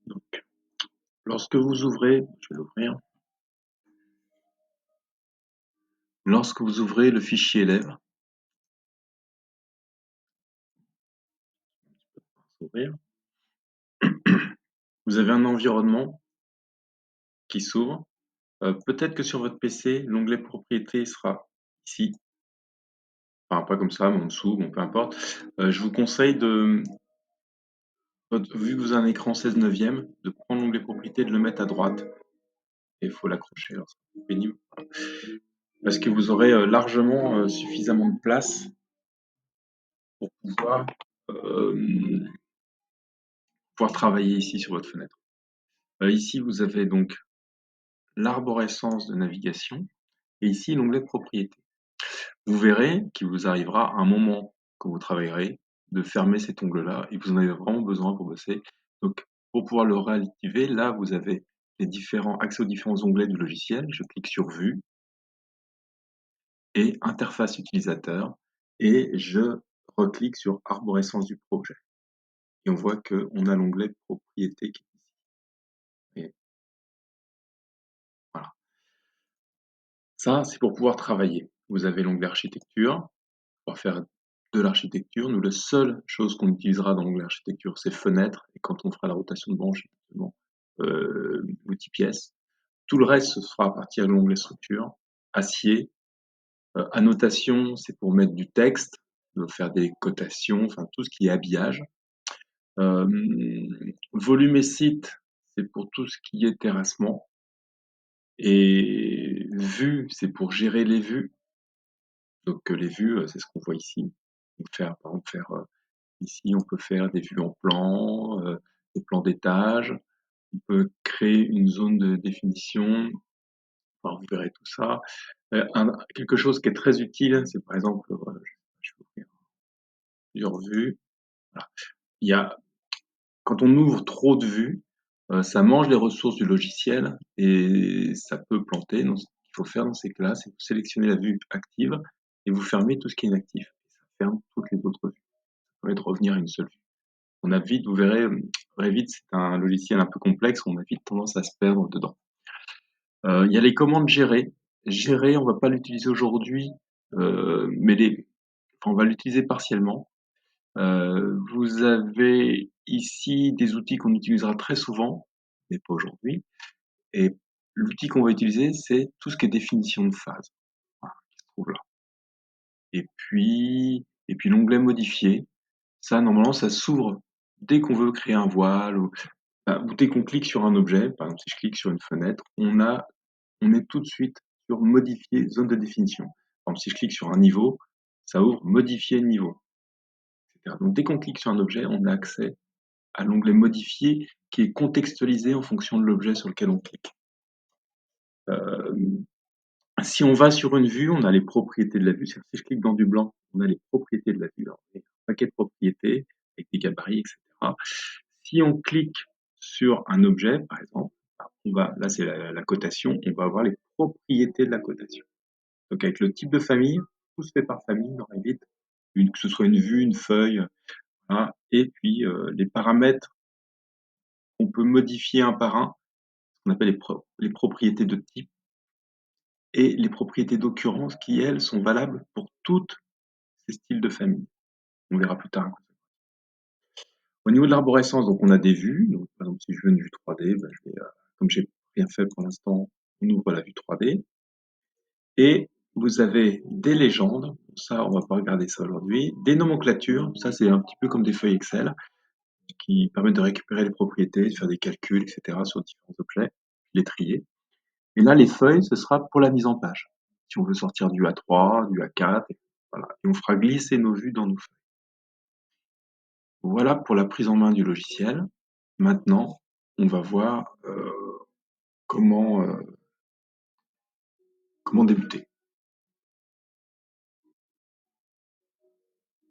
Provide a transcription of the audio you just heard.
Donc, lorsque vous ouvrez, je vais l'ouvrir. Lorsque vous ouvrez le fichier élève, ouvrir, vous avez un environnement qui s'ouvre. Peut-être que sur votre PC, l'onglet propriété sera ici. Enfin, pas comme ça, mais en dessous, bon, peu importe. Je vous conseille vu que vous avez un écran 16/9, de prendre l'onglet propriété et de le mettre à droite. Et il faut l'accrocher, alors c'est pénible. Parce que vous aurez largement suffisamment de place pour euh, pouvoir travailler ici sur votre fenêtre. Ici, vous avez donc l'arborescence de navigation et ici l'onglet propriété. Vous verrez qu'il vous arrivera un moment quand vous travaillerez de fermer cet onglet-là et vous en avez vraiment besoin pour bosser. Donc, pour pouvoir le réactiver, là, vous avez accès aux différents onglets du logiciel. Je clique sur Vue et Interface utilisateur et je reclique sur Arborescence du projet. Et on voit qu'on a l'onglet propriété qui est ici. Et voilà. Ça, c'est pour pouvoir travailler. Vous avez l'onglet architecture, pour faire de l'architecture. Nous, la seule chose qu'on utilisera dans l'onglet architecture, c'est fenêtre, et quand on fera la rotation de branche, effectivement, l'outil pièce. Tout le reste, ce sera à partir de l'onglet structure, acier, annotation, c'est pour mettre du texte, faire des cotations, enfin tout ce qui est habillage. Euh, volume et site, c'est pour tout ce qui est terrassement. Et vue, c'est pour gérer les vues. Donc les vues, c'est ce qu'on voit ici. Par exemple, ici, on peut faire des vues en plan, des plans d'étage. On peut créer une zone de définition. Enfin, vous verrez tout ça. Quelque chose qui est très utile, c'est par exemple, je vais ouvrir plusieurs vues. Voilà. Il y a, quand on ouvre trop de vues, ça mange les ressources du logiciel et ça peut planter. Donc, ce qu'il faut faire dans ces cas-là, c'est que vous sélectionnez la vue active et vous fermez tout ce qui est inactif. Ça ferme toutes les autres vues. Ça permet de revenir à une seule vue. On a vite, vous verrez, Revit, c'est un logiciel un peu complexe, on a vite tendance à se perdre dedans. Il y a les commandes gérer. Gérer, on va pas l'utiliser aujourd'hui, enfin, on va l'utiliser partiellement. Vous avez ici des outils qu'on utilisera très souvent, mais pas aujourd'hui. Et l'outil qu'on va utiliser, c'est tout ce qui est définition de phase, voilà, qui se trouve là. Et puis l'onglet modifier, ça, normalement, ça s'ouvre dès qu'on veut créer un voile ou dès qu'on clique sur un objet. Par exemple, si je clique sur une fenêtre, on est tout de suite sur modifier zone de définition. Par exemple, si je clique sur un niveau, ça ouvre modifier niveau, etc. Donc, dès qu'on clique sur un objet, on a accès à l'onglet modifier qui est contextualisé en fonction de l'objet sur lequel on clique. Euh, Si on va sur une vue, on a les propriétés de la vue. Si je clique dans du blanc, on a les propriétés de la vue. Alors, il y a un paquet de propriétés avec des gabarits, etc. Si on clique sur un objet, par exemple, là c'est la cotation, on va avoir les propriétés de la cotation. Donc avec le type de famille, tout se fait par famille dans Revit, que ce soit une vue, une feuille, hein, et puis les paramètres qu'on peut modifier un par un, ce qu'on appelle les propriétés de type, et les propriétés d'occurrence qui, elles, sont valables pour toutes ces styles de famille. On verra plus tard. Au niveau de l'arborescence, donc on a des vues. Donc, par exemple, si je veux une vue 3D, ben, comme j'ai rien fait pour l'instant, on ouvre la vue 3D. Et vous avez des légendes, ça on va pas regarder ça aujourd'hui, des nomenclatures, ça c'est un petit peu comme des feuilles Excel, qui permettent de récupérer les propriétés, de faire des calculs, etc. sur différents objets, les trier. Et là, les feuilles, ce sera pour la mise en page. Si on veut sortir du A3, du A4, voilà. Et on fera glisser nos vues dans nos feuilles. Voilà pour la prise en main du logiciel. Maintenant, on va voir comment débuter.